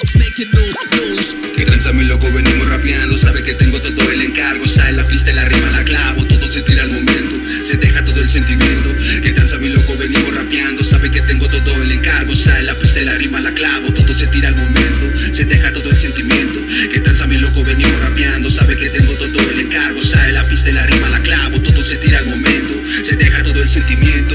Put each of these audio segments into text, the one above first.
Que tranza mi loco, venimos rapeando. Sabe que tengo todo el encargo. Sale la pista, la rima, la clavo. Todo se tira al momento, se deja todo el sentimiento. Que tranza mi loco, venimos rapeando. Sabe que tengo todo el encargo. Sale la pista, la rima, la clavo. Todo se tira al momento, se deja todo el sentimiento. Que tranza mi loco, venimos rapeando. Sabe que tengo todo el encargo. Sale la pista, la rima, la clavo. Todo se tira al momento, se deja todo el sentimiento.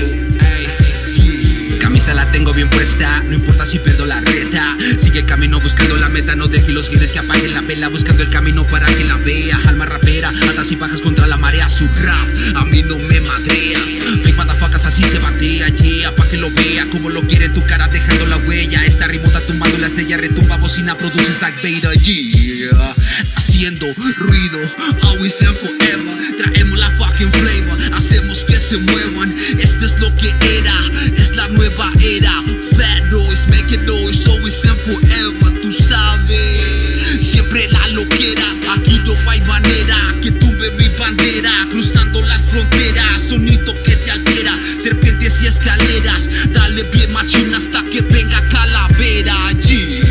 Camisa la tengo bien puesta, no importa si pierdo la reta. Sigue el camino buscando la meta, no deje los guides que apaguen la vela. Buscando el camino para que la vea. Alma rapera, altas y bajas contra la marea. Su rap a mí no me madrea. Fake motherfuckers así se batea, yeah. Pa' que lo vea como lo quiere en tu cara dejando la huella. Esta rimota tumbando la estrella, retumba bocina, produce Zack Vader, yeah. Haciendo ruido, always and forever. Traemos la fucking flavor, hacemos que se muevan. Esto es lo que era, es la nueva era. Fat noise, make it noise, always and forever. Tú sabes, siempre la loquera. Aquí no hay manera que tumbe mi bandera. Cruzando las fronteras, sonido que te altera. Serpientes y escaleras, dale bien machina hasta que venga calavera, yeah.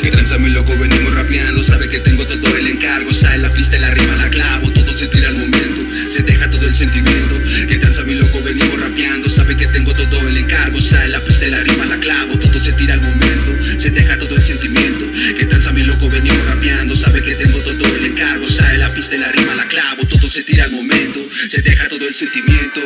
Que tranza mi loco, venimos rapeando. Sabe que tengo todo el encargo. Sale la pista, la rima, la clavo. Todo se tira al momento, se deja todo el sentimiento. Que tranza mi loco, venimos rapeando. Sabe que tengo todo el encargo. Sale la pista, la rima, la clavo. Todo se tira al momento, se deja todo el sentimiento. Que tranza mi loco, venimos rapeando. Sabe que tengo todo el encargo. Sale la pista, la rima, la clavo. Todo se tira al momento, se deja todo el sentimiento.